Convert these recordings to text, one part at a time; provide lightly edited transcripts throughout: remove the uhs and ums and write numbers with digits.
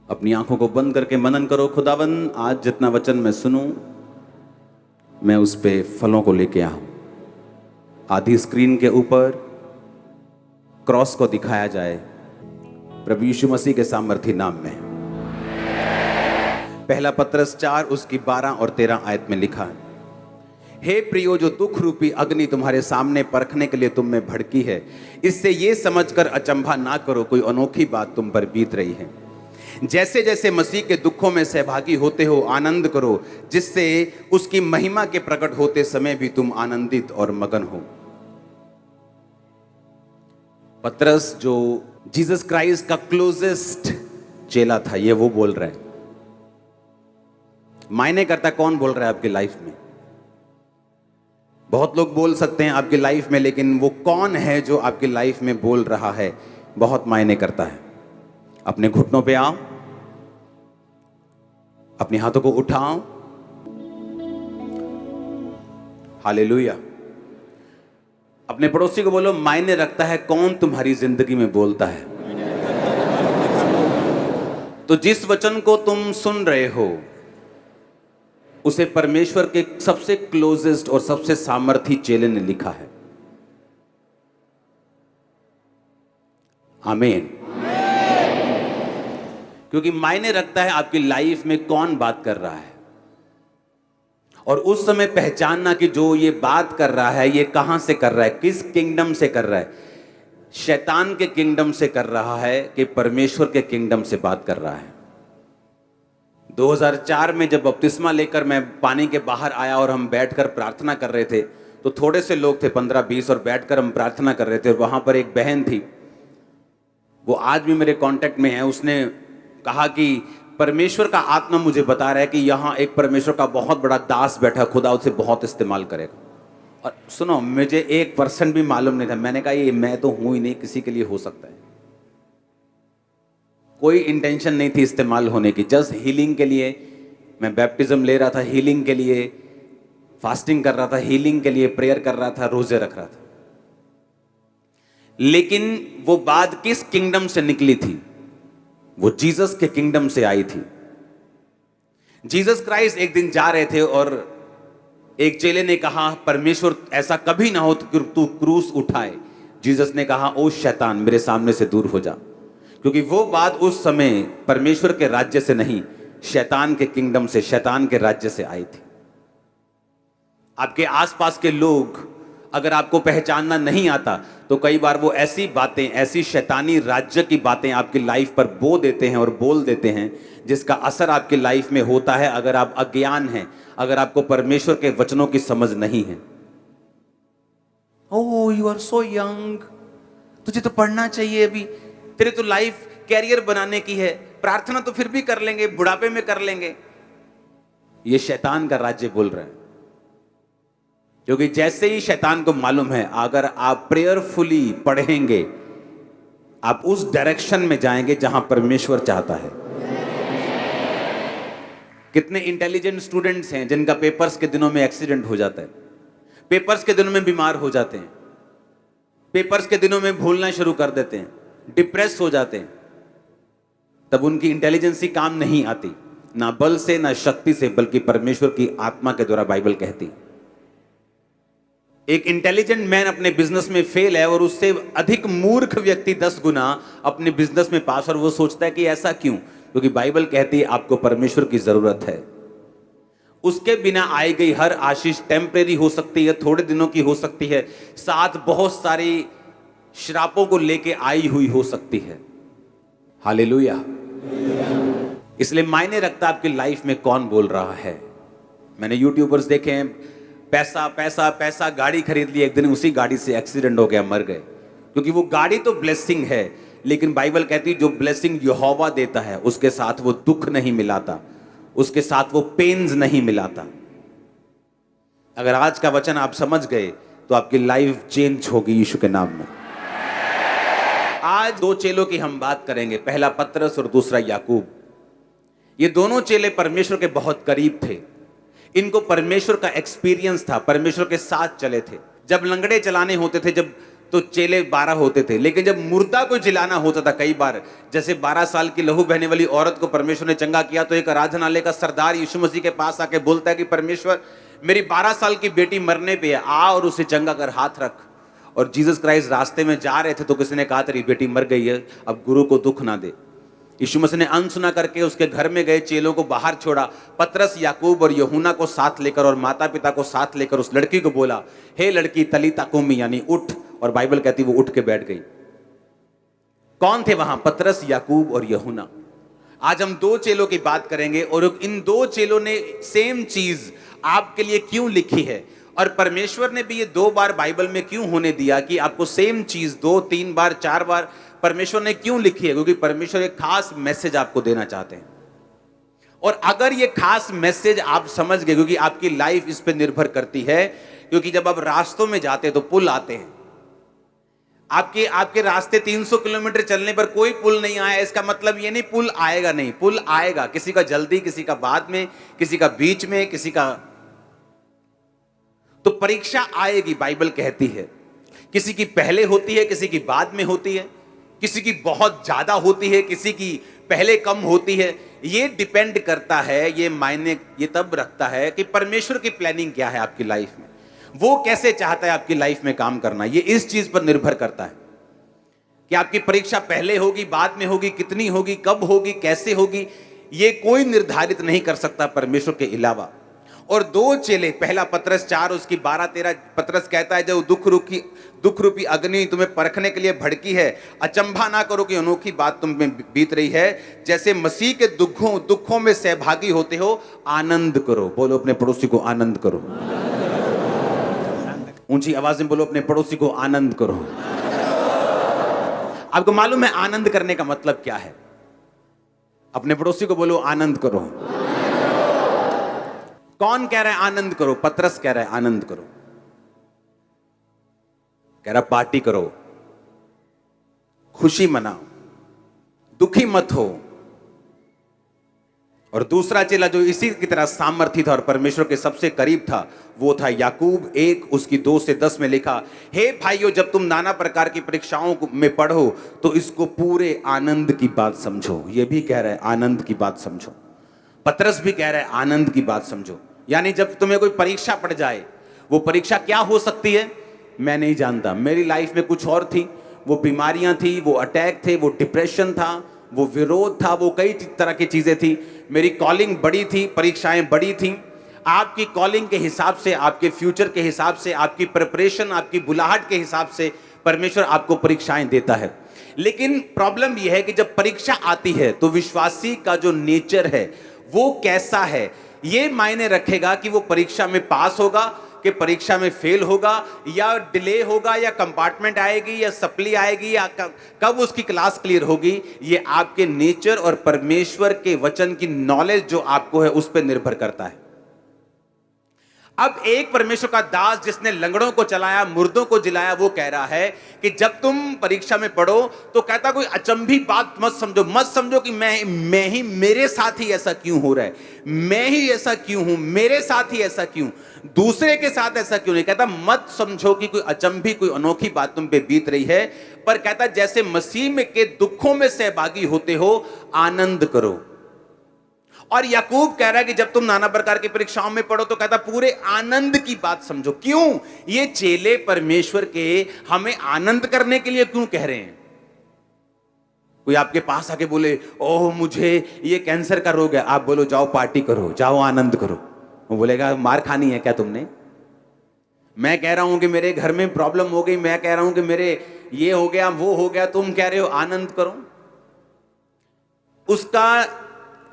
अपनी आंखों को बंद करके मनन करो। खुदावन, आज जितना वचन मैं सुनूं, मैं उस पे फलों को लेके आऊं। आधी स्क्रीन के ऊपर क्रॉस को दिखाया जाए प्रभु यीशु मसीह के सामर्थी नाम में। पहला पत्रस 4 उसकी 12 और 13 आयत में लिखा है, हे प्रियो, जो दुख रूपी अग्नि तुम्हारे सामने परखने के लिए तुम में भड़की है, इससे ये समझकर अचंभा ना करो कोई अनोखी बात तुम पर बीत रही है। जैसे जैसे मसीह के दुखों में सहभागी होते हो आनंद करो, जिससे उसकी महिमा के प्रकट होते समय भी तुम आनंदित और मगन हो। पतरस जो जीसस क्राइस्ट का क्लोजेस्ट चेला था, ये वो बोल रहा है। मायने करता कौन बोल रहा है आपकी लाइफ में? बहुत लोग बोल सकते हैं आपकी लाइफ में, लेकिन वो कौन है जो आपकी लाइफ में बोल रहा है, बहुत मायने करता है। अपने घुटनों पे आओ, अपने हाथों को उठाओ। हालेलुया। अपने पड़ोसी को बोलो, मायने रखता है कौन तुम्हारी जिंदगी में बोलता है। तो जिस वचन को तुम सुन रहे हो, उसे परमेश्वर के सबसे क्लोजेस्ट और सबसे सामर्थी चेले ने लिखा है। आमीन। क्योंकि मायने रखता है आपकी लाइफ में कौन बात कर रहा है, और उस समय पहचानना कि जो ये बात कर रहा है ये कहां से कर रहा है, किस किंगडम से कर रहा है। शैतान के किंगडम से कर रहा है कि परमेश्वर के किंगडम से बात कर रहा है। 2004 में जब बपतिस्मा लेकर मैं पानी के बाहर आया और हम बैठकर प्रार्थना कर रहे थे, तो थोड़े से लोग थे, 15-20, और बैठकर हम प्रार्थना कर रहे थे। और वहां पर एक बहन थी, वो आज भी मेरे कांटेक्ट में है। उसने कहा कि परमेश्वर का आत्मा मुझे बता रहा है कि यहाँ एक परमेश्वर का बहुत बड़ा दास बैठा, खुदा उसे बहुत इस्तेमाल करेगा। और सुनो, मुझे 1% भी मालूम नहीं था। मैंने कहा ये मैं तो हूं ही नहीं, किसी के लिए हो सकता है। कोई इंटेंशन नहीं थी इस्तेमाल होने की, जस्ट हीलिंग के लिए मैं बैप्टिज्म ले रहा था, हीलिंग के लिए फास्टिंग कर रहा था, हीलिंग के लिए प्रेयर कर रहा था, रोजे रख रहा था। लेकिन वो बात किस किंगडम से निकली थी? वो जीसस के किंगडम से आई थी। जीसस क्राइस्ट एक दिन जा रहे थे और एक चेले ने कहा, परमेश्वर ऐसा कभी ना हो कि तू क्रूस उठाए। जीसस ने कहा, ओ शैतान, मेरे सामने से दूर हो जा। क्योंकि वो बात उस समय परमेश्वर के राज्य से नहीं, शैतान के किंगडम से, शैतान के राज्य से आई थी। आपके आसपास के लोग अगर आपको पहचानना नहीं आता, तो कई बार वो ऐसी बातें, ऐसी शैतानी राज्य की बातें आपकी लाइफ पर बो देते हैं और बोल देते हैं, जिसका असर आपकी लाइफ में होता है अगर आप अज्ञान हैं, अगर आपको परमेश्वर के वचनों की समझ नहीं है। ओह, यू आर सो यंग, तुझे तो पढ़ना चाहिए अभी, तेरे तो लाइफ कैरियर बनाने की है, प्रार्थना तो फिर भी कर लेंगे, बुढ़ापे में कर लेंगे। ये शैतान का राज्य बोल रहा है। क्योंकि जैसे ही शैतान को मालूम है, अगर आप प्रेयरफुली पढ़ेंगे, आप उस डायरेक्शन में जाएंगे जहां परमेश्वर चाहता है। कितने इंटेलिजेंट स्टूडेंट्स हैं जिनका पेपर्स के दिनों में एक्सीडेंट हो जाता है, पेपर्स के दिनों में बीमार हो जाते हैं, पेपर्स के दिनों में भूलना शुरू कर देते हैं, डिप्रेस हो जाते हैं। तब उनकी इंटेलिजेंसी काम नहीं आती, ना बल से ना शक्ति से, बल्कि परमेश्वर की आत्मा के द्वारा, बाइबल कहती। एक इंटेलिजेंट मैन अपने बिजनेस में फेल है और उससे अधिक मूर्ख व्यक्ति 10 गुना अपने बिजनेस में पास, और वो सोचता है कि ऐसा क्यों? क्योंकि बाइबल कहती है आपको परमेश्वर की जरूरत है। उसके बिना आई गई हर आशीष टेम्परेरी हो सकती है, थोड़े दिनों की हो सकती है, साथ बहुत सारी श्रापों को लेके आई हुई हो सकती है। हालेलुया। इसलिए मायने रखता आपकी लाइफ में कौन बोल रहा है। मैंने यूट्यूबर्स देखे हैं, पैसा पैसा पैसा, गाड़ी खरीद ली, एक दिन उसी गाड़ी से एक्सीडेंट हो गया, मर गए। क्योंकि वो गाड़ी तो ब्लेसिंग है, लेकिन बाइबल कहती है जो ब्लेसिंग यहोवा देता है उसके साथ वो दुख नहीं मिलाता, उसके साथ वो पेन्स नहीं मिलाता। अगर आज का वचन आप समझ गए तो आपकी लाइफ चेंज होगी यीशु के नाम में। आज 2 चेलों की हम बात करेंगे, पहला पतरस और दूसरा याकूब। ये दोनों चेले परमेश्वर के बहुत करीब थे। इनको परमेश्वर का एक्सपीरियंस था, परमेश्वर के साथ चले थे। जब लंगड़े चलाने होते थे, जब तो चेले 12 होते थे, लेकिन जब मुर्दा को जिलाना होता था कई बार, जैसे 12 साल की लहू बहने वाली औरत को परमेश्वर ने चंगा किया, तो एक आराधनालय का सरदार यीशु मसीह के पास आके बोलता है कि परमेश्वर मेरी 12 साल की बेटी मरने पे है, आ और उसे चंगा कर, हाथ रख। और जीसस क्राइस्ट रास्ते में जा रहे थे तो किसी ने कहा तेरी बेटी मर गई है, अब गुरु को दुख ना दे। यीशु मसीह ने अनसुना करके उसके घर में गए, चेलों को बाहर छोड़ा, पतरस, याकूब और यूहन्ना को साथ लेकर और माता पिता को साथ लेकर उस लड़की को बोला, हे लड़की तलीता कुमी, यानी उठ। और बाइबल कहती वो उठ के बैठ गई। कौन थे वहां? पतरस, याकूब और यूहन्ना। आज हम 2 चेलों की बात करेंगे और इन 2 चेलों ने सेम चीज आपके लिए क्यों लिखी है, और परमेश्वर ने भी ये 2 बार बाइबल में क्यों होने दिया कि आपको सेम चीज 2, 3 बार, 4 बार परमेश्वर ने क्यों लिखी है? क्योंकि परमेश्वर एक खास मैसेज आपको देना चाहते हैं। और अगर ये खास मैसेज आप समझ गए, क्योंकि आपकी लाइफ इस पे निर्भर करती है, क्योंकि जब आप रास्तों में जाते हैं तो पुल आते हैं। आपके रास्ते 300 किलोमीटर चलने पर कोई पुल नहीं आया, इसका मतलब ये नहीं पुल आएगा नहीं, पुल आएगा। किसी का जल्दी, किसी का बाद में, किसी का बीच में, किसी का। तो परीक्षा आएगी, बाइबल कहती है। किसी की पहले होती है, किसी की बाद में होती है, किसी की बहुत ज्यादा होती है, किसी की पहले कम होती है। ये डिपेंड करता है, ये मायने ये तब रखता है कि परमेश्वर की प्लानिंग क्या है आपकी लाइफ में, वो कैसे चाहता है आपकी लाइफ में काम करना। ये इस चीज पर निर्भर करता है कि आपकी परीक्षा पहले होगी, बाद में होगी, कितनी होगी, कब होगी, कैसे होगी, ये कोई निर्धारित नहीं कर सकता परमेश्वर के अलावा। और 2 चेले, पहला पतरस 4 उसकी 12-13, पतरस कहता है जब दुख रूपी अग्नि तुम्हें परखने के लिए भड़की है, अचंभा ना करो कि अनोखी बात तुम में बीत रही है, जैसे मसीह के दुखों में सहभागी होते हो, आनंद करो। बोलो अपने पड़ोसी को आनंद करो। ऊंची आवाज में बोलो अपने पड़ोसी को आनंद करो। आपको मालूम है आनंद करने का मतलब क्या है? अपने पड़ोसी को बोलो आनंद करो। कौन कह रहा है आनंद करो? पतरस कह रहा है आनंद करो, कह रहा पार्टी करो, खुशी मनाओ, दुखी मत हो। और दूसरा चेला जो इसी की तरह सामर्थी था और परमेश्वर के सबसे करीब था, वो था याकूब 1 उसकी 2 से 10 में लिखा, हे भाइयों, जब तुम नाना प्रकार की परीक्षाओं में पढ़ो तो इसको पूरे आनंद की बात समझो। ये भी कह रहा है आनंद की बात समझो। पतरस भी कह रहा है आनंद की बात समझो। यानी जब तुम्हें कोई परीक्षा पड़ जाए, वो परीक्षा क्या हो सकती है मैं नहीं जानता। मेरी लाइफ में कुछ और थी, वो बीमारियां थी, वो अटैक थे, वो डिप्रेशन था, वो विरोध था, वो कई तरह की चीजें थी। मेरी कॉलिंग बड़ी थी, परीक्षाएं बड़ी थी। आपकी कॉलिंग के हिसाब से, आपके फ्यूचर के हिसाब से, आपकी प्रिपरेशन, आपकी बुलाहट के हिसाब से परमेश्वर आपको परीक्षाएं देता है। लेकिन प्रॉब्लम यह है कि जब परीक्षा आती है तो विश्वासी का जो नेचर है वो कैसा है, ये मायने रखेगा कि वो परीक्षा में पास होगा कि परीक्षा में फेल होगा, या डिले होगा, या कंपार्टमेंट आएगी, या सप्ली आएगी, या कब उसकी क्लास क्लियर होगी। ये आपके नेचर और परमेश्वर के वचन की नॉलेज जो आपको है उस पर निर्भर करता है। अब एक परमेश्वर का दास जिसने लंगड़ों को चलाया, मुर्दों को जिलाया, वो कह रहा है कि जब तुम परीक्षा में पढ़ो तो कहता कोई अचंभी बात मत समझो कि मैं ही, मेरे साथ ही ऐसा क्यों हो रहा है, मैं ही ऐसा क्यों हूं, मेरे साथ ही ऐसा क्यों, दूसरे के साथ ऐसा क्यों नहीं। कहता मत समझो कि कोई अचंभी, कोई अनोखी बात तुम पे बीत रही है, पर कहता जैसे मसीह में के दुखों में सहभागी होते हो, आनंद करो। और याकूब कह रहा है कि जब तुम नाना प्रकार की परीक्षाओं में पढ़ो तो कहता पूरे आनंद की बात समझो। क्यों? ये चेले परमेश्वर के हमें आनंद करने के लिए क्यों कह रहे हैं? कोई आपके पास आके बोले ओह मुझे ये कैंसर का रोग है, आप बोलो जाओ पार्टी करो, जाओ आनंद करो। वो बोलेगा मार खानी है क्या तुमने? मैं कह रहा हूं कि मेरे घर में प्रॉब्लम हो गई, मैं कह रहा हूं कि मेरे ये हो गया, वो हो गया, तुम कह रहे हो आनंद करो। उसका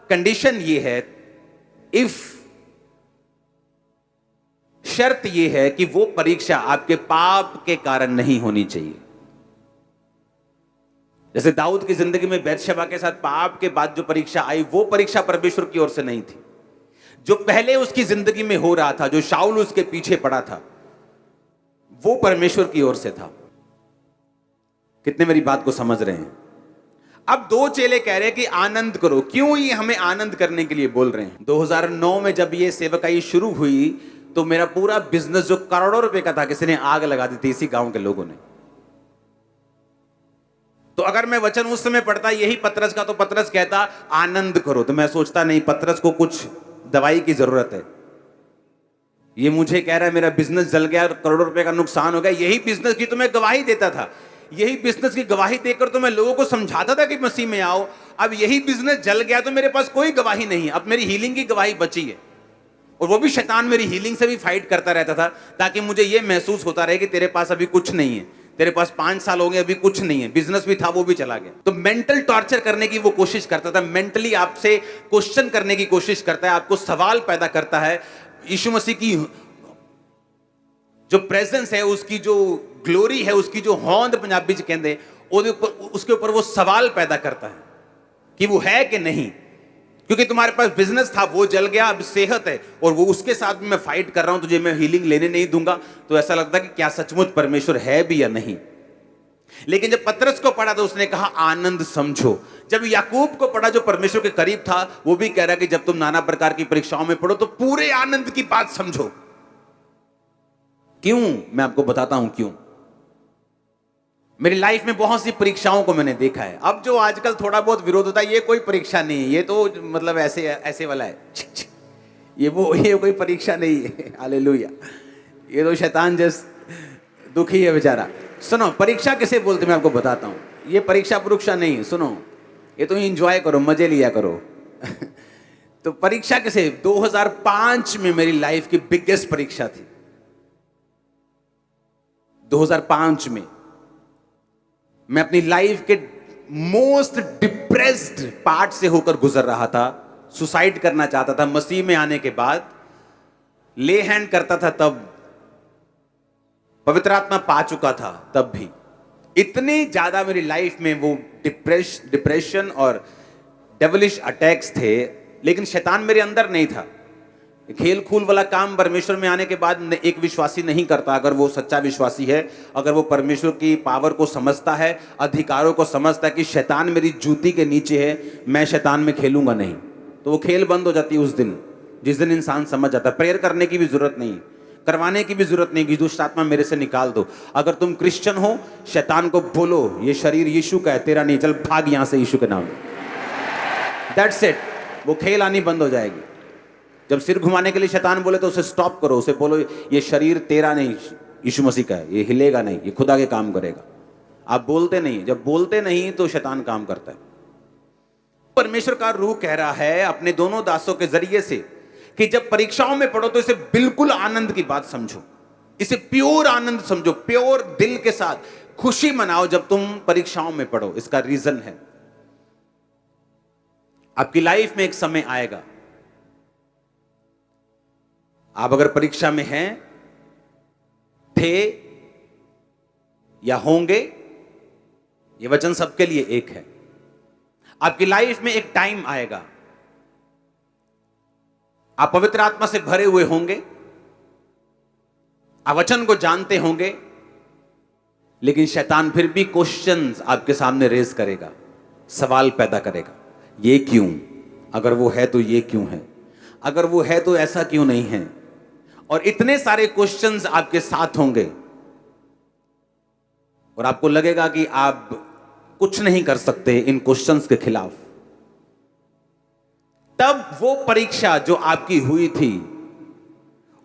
कंडीशन ये है, इफ शर्त ये है कि वो परीक्षा आपके पाप के कारण नहीं होनी चाहिए। जैसे दाऊद की जिंदगी में बैतशेबा के साथ पाप के बाद जो परीक्षा आई, वो परीक्षा परमेश्वर की ओर से नहीं थी। जो पहले उसकी जिंदगी में हो रहा था, जो शाऊल उसके पीछे पड़ा था, वो परमेश्वर की ओर से था। कितने मेरी बात को समझ रहे हैं? अब 2 चेले कह रहे हैं कि आनंद करो। क्यों ये हमें आनंद करने के लिए बोल रहे हैं? 2009 में जब ये सेवकाई शुरू हुई तो मेरा पूरा बिजनेस जो करोड़ों रुपए का था, किसी ने आग लगा दी थी इसी गांव के लोगों ने। तो अगर मैं वचन उस समय पढ़ता यही पतरस का, तो पतरस कहता आनंद करो, तो मैं सोचता नहीं, पतरस को कुछ दवाई की जरूरत है। ये मुझे कह रहा है मेरा बिजनेस जल गया, करोड़ों रुपए का नुकसान हो गया, यही बिजनेस की तो मैं गवाही देता था, यही बिजनेस की गवाही देकर तो मैं लोगों को समझाता था कि मसीह में आओ। अब यही बिजनेस जल गया तो मेरे पास कोई गवाही नहीं है, अब मेरी हीलिंग की गवाही बची है। और वो भी शैतान मेरी हीलिंग से भी फाइट करता रहता था, ताकि मुझे ये महसूस होता रहे कि तेरे पास अभी कुछ नहीं है, तेरे पास 5 साल हो गए अभी कुछ नहीं है, बिजनेस भी था वो भी चला गया। तो मेंटल टॉर्चर करने की वो कोशिश करता था, मेंटली आपसे क्वेश्चन करने की कोशिश करता है, आपको सवाल पैदा करता है। यीशु मसीह की जो प्रेजेंस है, उसकी जो ग्लोरी है, उसकी जो होंद पंजाबी च कहते, उसके ऊपर वो सवाल पैदा करता है कि वो है कि नहीं, क्योंकि तुम्हारे पास बिजनेस था वो जल गया, अब सेहत है और वो उसके साथ भी मैं फाइट कर रहा हूं, तुझे मैं हीलिंग लेने नहीं दूंगा। तो ऐसा लगता है कि क्या सचमुच परमेश्वर है भी या नहीं। लेकिन जब पतरस को पढ़ा तो उसने कहा आनंद समझो। जब याकूब को पढ़ा जो परमेश्वर के करीब था, वो भी कह रहा कि जब तुम नाना प्रकार की परीक्षाओं में पढ़ो तो पूरे आनंद की बात समझो। क्यों? मैं आपको बताता हूं क्यों। मेरी लाइफ में बहुत सी परीक्षाओं को मैंने देखा है। अब जो आजकल थोड़ा बहुत विरोध होता है, ये कोई परीक्षा नहीं है, ये तो मतलब ऐसे ऐसे वाला है, ये कोई परीक्षा नहीं है। हालेलुया। ये तो शैतान जैस दुखी है बेचारा। सुनो, परीक्षा किसे बोलते मैं आपको बताता हूं। ये परीक्षा परीक्षा नहीं है, सुनो, ये तो एंजॉय करो, मजे लिया करो। तो परीक्षा किसे? 2005 में मेरी लाइफ की बिगेस्ट परीक्षा थी। 2005 में मैं अपनी लाइफ के मोस्ट डिप्रेस्ड पार्ट से होकर गुजर रहा था। सुसाइड करना चाहता था मसीह में आने के बाद, ले हैंड करता था तब, पवित्र आत्मा पा चुका था तब भी। इतनी ज्यादा मेरी लाइफ में वो डिप्रेशन और डेविलिश अटैक्स थे, लेकिन शैतान मेरे अंदर नहीं था। खेल खूल वाला काम परमेश्वर में आने के बाद एक विश्वासी नहीं करता। अगर वो सच्चा विश्वासी है, अगर वो परमेश्वर की पावर को समझता है, अधिकारों को समझता है कि शैतान मेरी जूती के नीचे है, मैं शैतान में खेलूंगा नहीं, तो वो खेल बंद हो जाती है उस दिन, जिस दिन इंसान समझ जाता है। प्रेयर करने की भी जरूरत नहीं, करवाने की भी जरूरत नहीं कि दुष्ट आत्मा मेरे से निकाल दो। अगर तुम क्रिश्चियन हो, शैतान को बोलो ये शरीर यीशु का है, तेरा नहीं, चल भाग यहां से यीशु के नाम में। That's it. वो खेल आनी बंद हो जाएगी। जब सिर घुमाने के लिए शैतान बोले तो उसे स्टॉप करो, उसे बोलो ये शरीर तेरा नहीं, यीशु मसीह का है, ये हिलेगा नहीं, ये खुदा के काम करेगा। आप बोलते नहीं, जब बोलते नहीं तो शैतान काम करता है। परमेश्वर का रूह कह रहा है अपने दोनों दासों के जरिए से कि जब परीक्षाओं में पढ़ो तो इसे बिल्कुल आनंद की बात समझो, इसे प्योर आनंद समझो, प्योर दिल के साथ खुशी मनाओ जब तुम परीक्षाओं में पढ़ो। इसका रीजन है, आपकी लाइफ में एक समय आएगा, आप अगर परीक्षा में हैं, थे या होंगे, ये वचन सबके लिए एक है। आपकी लाइफ में एक टाइम आएगा, आप पवित्र आत्मा से भरे हुए होंगे, आप वचन को जानते होंगे, लेकिन शैतान फिर भी क्वेश्चंस आपके सामने रेज करेगा, सवाल पैदा करेगा। ये क्यों? अगर वो है तो ये क्यों है? अगर वो है तो ऐसा क्यों नहीं है? और इतने सारे क्वेश्चंस आपके साथ होंगे और आपको लगेगा कि आप कुछ नहीं कर सकते इन क्वेश्चंस के खिलाफ। तब वो परीक्षा जो आपकी हुई थी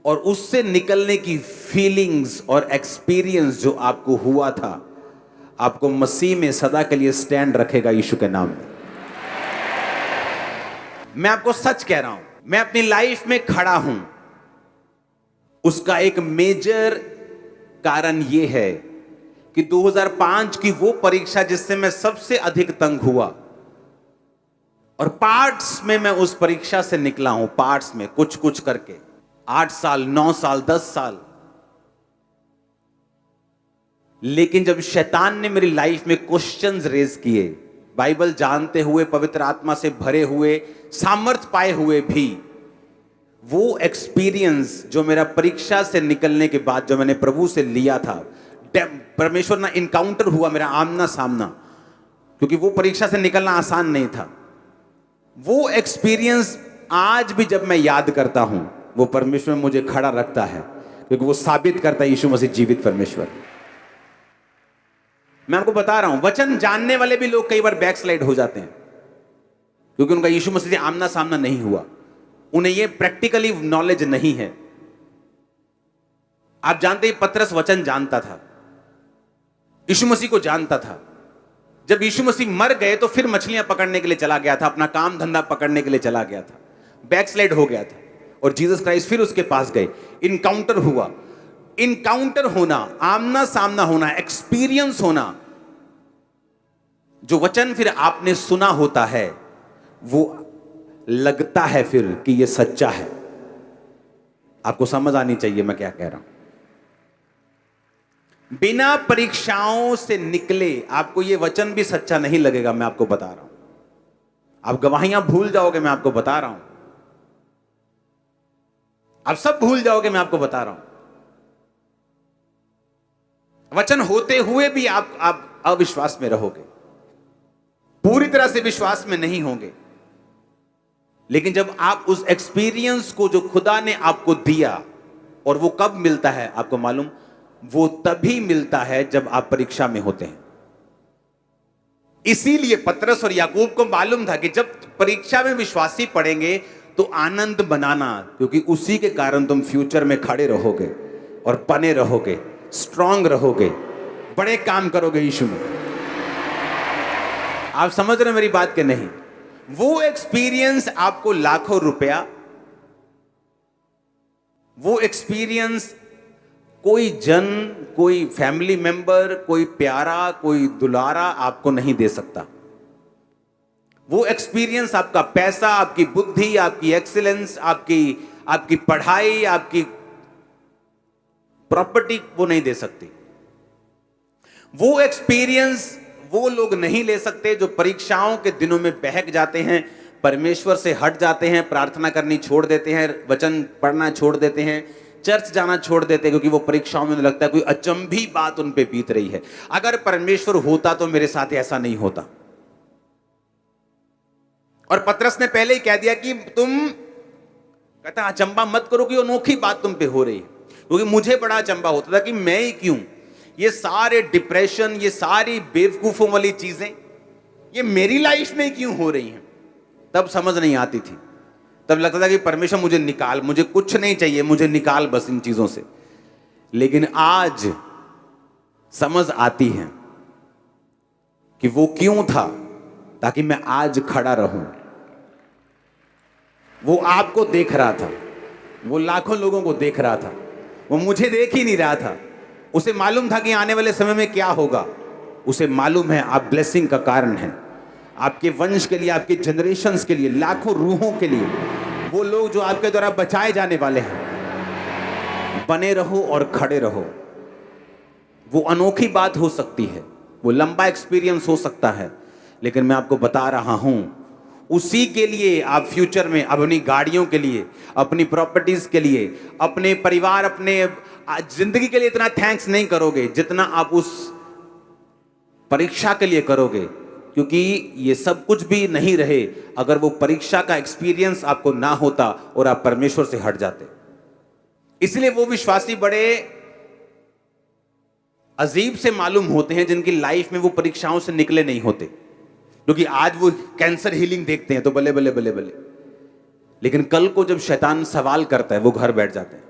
और उससे निकलने की फीलिंग्स और एक्सपीरियंस जो आपको हुआ था, आपको मसीह में सदा के लिए स्टैंड रखेगा यीशु के नाम में। मैं आपको सच कह रहा हूं, मैं अपनी लाइफ में खड़ा हूं, उसका एक मेजर कारण यह है कि 2005 की वो परीक्षा जिससे मैं सबसे अधिक तंग हुआ, और पार्ट्स में मैं उस परीक्षा से निकला हूं, पार्ट्स में कुछ कुछ करके 8 साल 9 साल 10 साल। लेकिन जब शैतान ने मेरी लाइफ में क्वेश्चंस रेज किए, बाइबल जानते हुए, पवित्र आत्मा से भरे हुए, सामर्थ पाए हुए भी, वो एक्सपीरियंस जो मेरा परीक्षा से निकलने के बाद जो मैंने प्रभु से लिया था, परमेश्वर ना इनकाउंटर हुआ मेरा आमना सामना, क्योंकि वो परीक्षा से निकलना आसान नहीं था। वो एक्सपीरियंस आज भी जब मैं याद करता हूं, वो परमेश्वर मुझे खड़ा रखता है, क्योंकि वो साबित करता है यीशु मसीह जीवित परमेश्वर। मैं आपको बता रहा हूं, वचन जानने वाले भी लोग कई बार बैकस्लाइड हो जाते हैं, क्योंकि उनका यीशु मसीह से आमना सामना नहीं हुआ, उन्हें ये प्रैक्टिकली नॉलेज नहीं है। आप जानते हैं पतरस वचन जानता था, यीशु मसीह को जानता था। जब यीशु मसीह मर गए तो फिर मछलियां पकड़ने के लिए चला गया था, अपना काम धंधा पकड़ने के लिए चला गया था, बैकस्लाइड हो गया था, और जीसस क्राइस्ट फिर उसके पास गए, इनकाउंटर हुआ। इनकाउंटर होना, आमना सामना होना, एक्सपीरियंस होना, जो वचन फिर आपने सुना होता है वो लगता है फिर कि ये सच्चा है। आपको समझ आनी चाहिए मैं क्या कह रहा हूं। बिना परीक्षाओं से निकले आपको ये वचन भी सच्चा नहीं लगेगा, मैं आपको बता रहा हूं। आप गवाहियां भूल जाओगे, मैं आपको बता रहा हूं। आप सब भूल जाओगे, मैं आपको बता रहा हूं। वचन होते हुए भी आप अविश्वास में रहोगे, पूरी तरह से विश्वास में नहीं होंगे। लेकिन जब आप उस एक्सपीरियंस को जो खुदा ने आपको दिया, और वो कब मिलता है आपको मालूम, वो तभी मिलता है जब आप परीक्षा में होते हैं। इसीलिए पतरस और याकूब को मालूम था कि जब परीक्षा में विश्वासी पड़ेंगे तो आनंद बनाना, क्योंकि उसी के कारण तुम फ्यूचर में खड़े रहोगे और बने रहोगे, स्ट्रांग रहोगे, बड़े काम करोगे यीशु में। आप समझ रहे मेरी बात के नहीं? वो एक्सपीरियंस आपको लाखों रुपया, वो एक्सपीरियंस कोई जन, कोई फैमिली मेंबर, कोई प्यारा, कोई दुलारा आपको नहीं दे सकता। वो एक्सपीरियंस आपका पैसा, आपकी बुद्धि, आपकी एक्सीलेंस, आपकी पढ़ाई, आपकी प्रॉपर्टी वो नहीं दे सकती। वो एक्सपीरियंस वो लोग नहीं ले सकते जो परीक्षाओं के दिनों में बहक जाते हैं, परमेश्वर से हट जाते हैं, प्रार्थना करनी छोड़ देते हैं, वचन पढ़ना छोड़ देते हैं, चर्च जाना छोड़ देते हैं, क्योंकि वो परीक्षाओं में लगता है कोई अचंभी बात उन पे बीत रही है। अगर परमेश्वर होता तो मेरे साथ ऐसा नहीं होता। और पतरस ने पहले ही कह दिया कि तुम, कहता अचंबा मत करो कि अनोखी बात तुम पे हो रही है, क्योंकि मुझे बड़ा अचंबा होता था कि मैं ही क्यों, ये सारे डिप्रेशन, ये सारी बेवकूफों वाली चीजें ये मेरी लाइफ में क्यों हो रही हैं। तब समझ नहीं आती थी, तब लगता था कि परमेश्वर मुझे निकाल, मुझे कुछ नहीं चाहिए, मुझे निकाल बस इन चीजों से। लेकिन आज समझ आती है कि वो क्यों था, ताकि मैं आज खड़ा रहूं। वो आपको देख रहा था, वो लाखों लोगों को देख रहा था, वो मुझे देख ही नहीं रहा था। उसे मालूम था कि आने वाले समय में क्या होगा। उसे मालूम है आप ब्लेसिंग का कारण हैं, आपके वंश के लिए, आपके जनरेशंस के लिए, लाखों रूहों के लिए, वो लोग जो आपके द्वारा बचाए जाने वाले हैं। बने रहो और खड़े रहो। वो अनोखी बात हो सकती है, वो लंबा एक्सपीरियंस हो सकता है, लेकिन मैं आपको बता रहा हूं उसी के लिए आप फ्यूचर में अपनी गाड़ियों के लिए, अपनी प्रॉपर्टीज के लिए, अपने परिवार, अपने जिंदगी के लिए इतना थैंक्स नहीं करोगे जितना आप उस परीक्षा के लिए करोगे, क्योंकि ये सब कुछ भी नहीं रहे अगर वो परीक्षा का एक्सपीरियंस आपको ना होता और आप परमेश्वर से हट जाते। इसलिए वो विश्वासी बड़े अजीब से मालूम होते हैं जिनकी लाइफ में वो परीक्षाओं से निकले नहीं होते, क्योंकि आज वो कैंसर हीलिंग देखते हैं तो बले बले बले बले, लेकिन कल को जब शैतान सवाल करता है वो घर बैठ जाते हैं,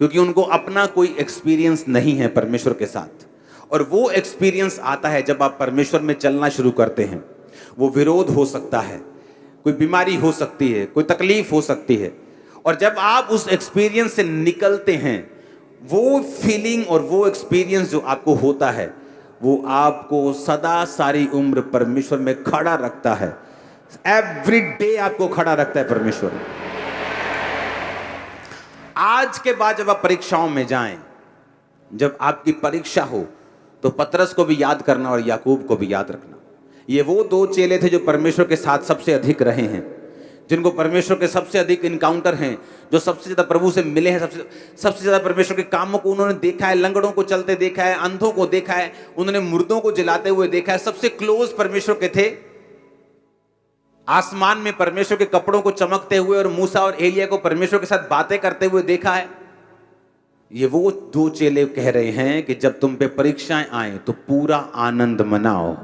क्योंकि उनको अपना कोई एक्सपीरियंस नहीं है परमेश्वर के साथ। और वो एक्सपीरियंस आता है जब आप परमेश्वर में चलना शुरू करते हैं। वो विरोध हो सकता है, कोई बीमारी हो सकती है, कोई तकलीफ हो सकती है, और जब आप उस एक्सपीरियंस से निकलते हैं, वो फीलिंग और वो एक्सपीरियंस जो आपको होता है वो आपको सदा सारी उम्र परमेश्वर में खड़ा रखता है। एवरी डे आपको खड़ा रखता है परमेश्वर। आज के बाद जब आप परीक्षाओं में जाएं, जब आपकी परीक्षा हो, तो पतरस को भी याद करना और याकूब को भी याद रखना। ये वो दो चेले थे जो परमेश्वर के साथ सबसे अधिक रहे हैं, जिनको परमेश्वर के सबसे अधिक इनकाउंटर हैं, जो सबसे ज्यादा प्रभु से मिले हैं, सबसे ज्यादा परमेश्वर के कामों को उन्होंने देखा है, लंगड़ों को चलते देखा है, अंधों को देखा है, उन्होंने मुर्दों को जलाते हुए देखा है, सबसे क्लोज परमेश्वर के थे। आसमान में परमेश्वर के कपड़ों को चमकते हुए और मूसा और एलिया को परमेश्वर के साथ बातें करते हुए देखा है। ये वो दो चेले कह रहे हैं कि जब तुम पे परीक्षाएं आए तो पूरा आनंद मनाओ,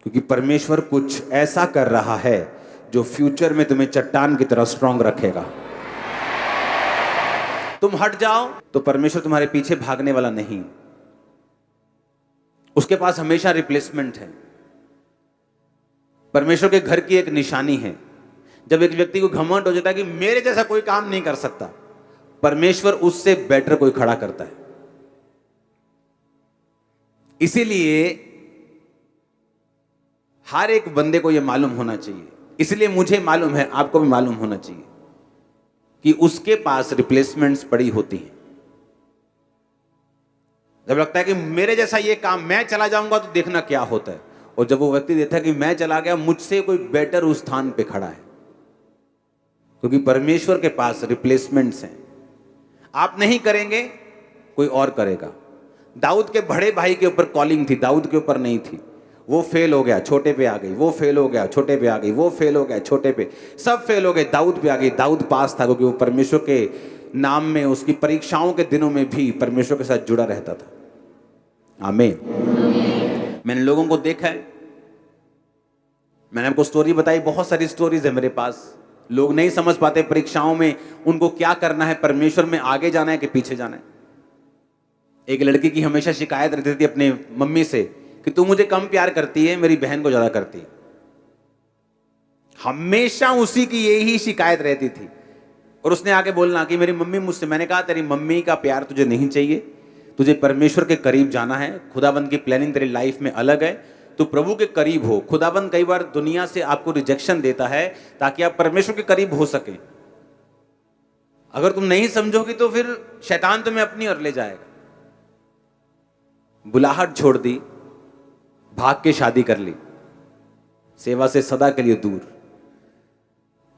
क्योंकि परमेश्वर कुछ ऐसा कर रहा है जो फ्यूचर में तुम्हें चट्टान की तरह स्ट्रांग रखेगा। तुम हट जाओ तो परमेश्वर तुम्हारे पीछे भागने वाला नहीं, उसके पास हमेशा रिप्लेसमेंट है। परमेश्वर के घर की एक निशानी है, जब एक व्यक्ति को घमंड हो जाता है कि मेरे जैसा कोई काम नहीं कर सकता, परमेश्वर उससे बेटर कोई खड़ा करता है। इसीलिए हर एक बंदे को यह मालूम होना चाहिए, इसलिए मुझे मालूम है, आपको भी मालूम होना चाहिए कि उसके पास रिप्लेसमेंट्स पड़ी होती हैं। जब लगता है कि मेरे जैसा ये काम मैं चला जाऊंगा तो देखना क्या होता है, और जब वो व्यक्ति देखता है कि मैं चला गया, मुझसे कोई बेटर उस स्थान पे खड़ा है, क्योंकि परमेश्वर के पास रिप्लेसमेंट्स हैं। आप नहीं करेंगे, कोई और करेगा। दाऊद के बड़े भाई के ऊपर कॉलिंग थी, दाऊद के ऊपर नहीं थी। वो फेल हो गया, छोटे पे आ गई, वो फेल हो गया, छोटे पे आ गई, वो फेल हो गया, छोटे पे, सब फेल हो गए, दाऊद पे आ गई। दाऊद पास था क्योंकि वो परमेश्वर के नाम में, उसकी परीक्षाओं के दिनों में भी परमेश्वर के साथ जुड़ा रहता था। आमीन। मैंने लोगों को देखा है, मैंने आपको स्टोरी बताई, बहुत सारी स्टोरीज है मेरे पास। लोग नहीं समझ पाते परीक्षाओं में उनको क्या करना है, परमेश्वर में आगे जाना है कि पीछे जाना है। एक लड़की की हमेशा शिकायत रहती थी अपने मम्मी से कि तू मुझे कम प्यार करती है, मेरी बहन को ज्यादा करती है। हमेशा उसी की यही शिकायत रहती थी, और उसने आके बोलना कि मेरी मम्मी मुझसे, मैंने कहा तेरी मम्मी का प्यार तुझे नहीं चाहिए, तुझे परमेश्वर के करीब जाना है। खुदाबंद की प्लानिंग तेरी लाइफ में अलग है, तू प्रभु के करीब हो। खुदाबंद कई बार दुनिया से आपको रिजेक्शन देता है ताकि आप परमेश्वर के करीब हो सके। अगर तुम नहीं समझोगी तो फिर शैतान तुम्हें अपनी ओर ले जाएगा। बुलाहट छोड़ दी, भाग के शादी कर ली, सेवा से सदा के लिए दूर,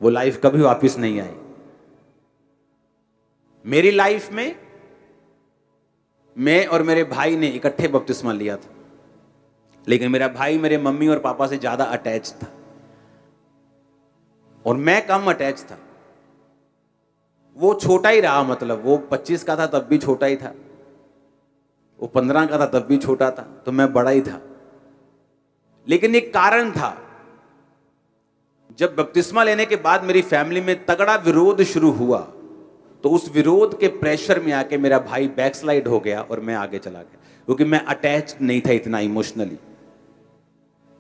वो लाइफ कभी वापस नहीं आई। मेरी लाइफ में मैं और मेरे भाई ने इकट्ठे बपतिस्मा लिया था, लेकिन मेरा भाई मेरे मम्मी और पापा से ज्यादा अटैच था और मैं कम अटैच था। वो छोटा ही रहा, मतलब वो 25 का था तब भी छोटा ही था, वो 15 का था तब भी छोटा था, तो मैं बड़ा ही था। लेकिन एक कारण था, जब बपतिस्मा लेने के बाद मेरी फैमिली में तगड़ा विरोध शुरू हुआ, तो उस विरोध के प्रेशर में आके मेरा भाई बैकस्लाइड हो गया और मैं आगे चला गया, क्योंकि मैं अटैच नहीं था इतना इमोशनली।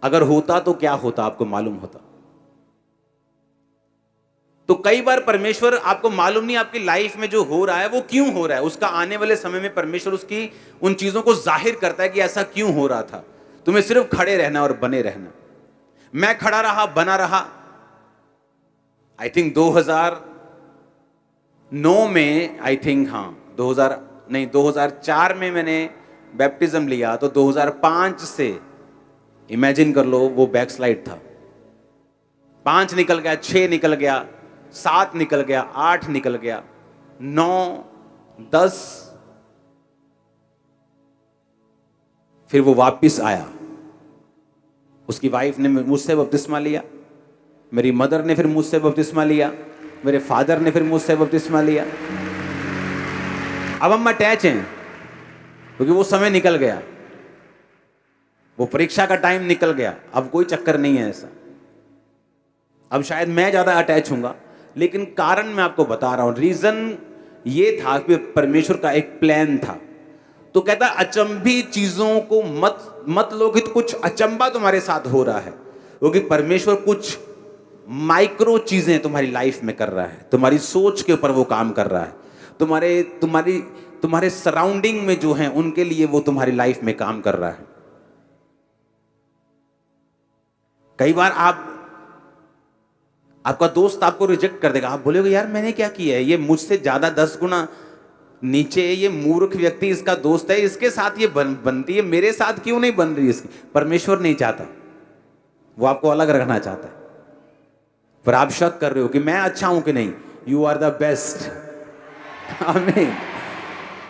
अगर होता तो क्या होता आपको मालूम होता। तो कई बार परमेश्वर, आपको मालूम नहीं आपकी लाइफ में जो हो रहा है वो क्यों हो रहा है, उसका आने वाले समय में परमेश्वर उसकी उन चीजों को जाहिर करता है कि ऐसा क्यों हो रहा था। तुम्हें सिर्फ खड़े रहना और बने रहना। मैं खड़ा रहा, बना रहा। आई थिंक 2009 में, आई थिंक, हाँ 2004 में मैंने बैप्टिज्म लिया, तो 2005 से इमेजिन कर लो वो बैकस्लाइड था। 5 निकल गया, 6 निकल गया, 7 निकल गया, 8 निकल गया, 9, 10, फिर वो वापिस आया। उसकी वाइफ ने मुझसे बपतिस्मा लिया, मेरी मदर ने फिर मुझसे बपतिस्मा लिया, मेरे फादर ने फिर मुझसे बपतिस्मा लिया। अब हम अटैच हैं क्योंकि वो समय निकल गया, वो परीक्षा का टाइम निकल गया। अब कोई चक्कर नहीं है ऐसा। अब शायद मैं ज्यादा अटैच हूंगा, लेकिन कारण मैं आपको बता रहा हूं। रीजन ये था कि परमेश्वर का एक प्लान था। तो कहता अचंभी चीजों को मत लो कि कुछ अचंबा तुम्हारे साथ हो रहा है, क्योंकि परमेश्वर कुछ माइक्रो चीजें तुम्हारी लाइफ में कर रहा है। तुम्हारी सोच के ऊपर वो काम कर रहा है, तुम्हारे सराउंडिंग में जो हैं उनके लिए वो तुम्हारी लाइफ में काम कर रहा है। कई बार आपका दोस्त आपको रिजेक्ट कर देगा, आप बोलोगे यार मैंने क्या किया है, ये मुझसे ज्यादा 10 गुना नीचे, ये मूर्ख व्यक्ति इसका दोस्त है, इसके साथ ये बनती है, मेरे साथ क्यों नहीं बन रही इसकी। परमेश्वर नहीं चाहता, वो आपको अलग रखना चाहता है। पर आप शक कर रहे हो कि मैं अच्छा हूं कि नहीं। You are the best. आमीन।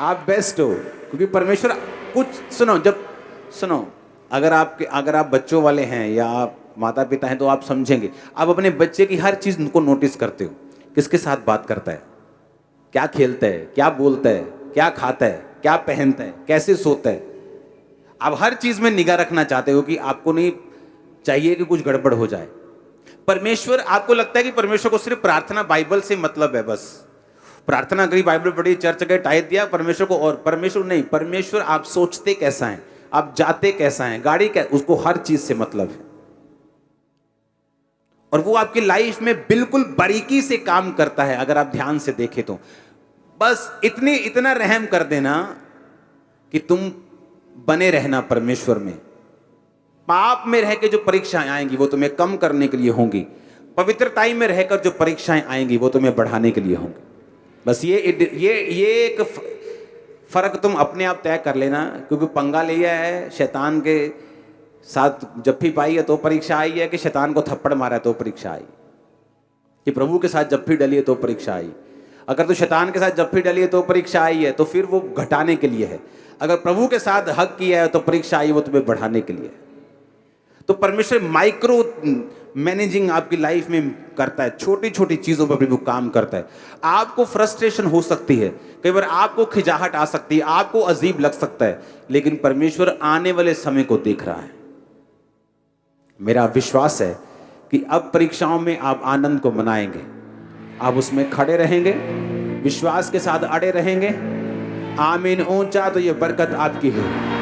आप बेस्ट हो, क्योंकि परमेश्वर कुछ, सुनो, अगर आप बच्चों वाले हैं या आप माता पिता हैं तो आप समझेंगे। आप अपने बच्चे की हर चीज को नोटिस करते हो, किसके साथ बात करता है, क्या खेलता है, क्या बोलता है, क्या खाता है, क्या पहनता है, कैसे सोता है। आप हर चीज में निगाह रखना चाहते हो कि आपको नहीं चाहिए कि कुछ गड़बड़ हो जाए। परमेश्वर, आपको लगता है कि परमेश्वर को सिर्फ प्रार्थना बाइबल से मतलब है, बस प्रार्थना करी, बाइबल पढ़ी, चर्च गए, टाइट दिया परमेश्वर को। और परमेश्वर नहीं, परमेश्वर आप सोचते कैसा है, आप जाते कैसा है, गाड़ी क्या, उसको हर चीज से मतलब है। और वो आपकी लाइफ में बिल्कुल बारीकी से काम करता है। अगर आप ध्यान से देखें तो बस इतना रहम कर देना कि तुम बने रहना परमेश्वर में। पाप में रह के जो परीक्षाएं आएंगी वो तुम्हें कम करने के लिए होंगी, पवित्रताई में रहकर जो परीक्षाएं आएंगी वो तुम्हें बढ़ाने के लिए होंगी। बस ये एक फर्क तुम अपने आप तय कर लेना, क्योंकि पंगा लिया है शैतान के साथ, जप्फी पाई है तो परीक्षा आई है, कि शैतान को थप्पड़ मारा है तो परीक्षा आई, कि प्रभु के साथ जप्फी डली है तो परीक्षा आई। अगर तो शैतान के साथ जप्फी डली है तो परीक्षा आई है, तो फिर वो घटाने के लिए है। अगर प्रभु के साथ हक किया है तो परीक्षा आई, वो तुम्हें बढ़ाने के लिए है। तो परमेश्वर माइक्रो मैनेजिंग आपकी लाइफ में करता है, छोटी छोटी चीजों पर भी वो काम करता है। आपको फ्रस्ट्रेशन हो सकती है, कई बार आपको खिजाहट आ सकती है, आपको अजीब लग सकता है, लेकिन परमेश्वर आने वाले समय को देख रहा है। मेरा विश्वास है कि अब परीक्षाओं में आप आनंद को मनाएंगे, आप उसमें खड़े रहेंगे, विश्वास के साथ अड़े रहेंगे। आमीन ऊंचा तो ये बरकत आपकी है।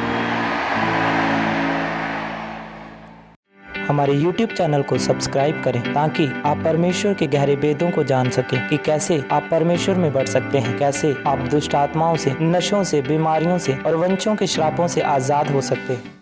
हमारे YouTube चैनल को सब्सक्राइब करें ताकि आप परमेश्वर के गहरे भेदों को जान सकें कि कैसे आप परमेश्वर में बढ़ सकते हैं, कैसे आप दुष्ट आत्माओं से, नशों से, बीमारियों से और वंशों के श्रापों से आजाद हो सकते हैं।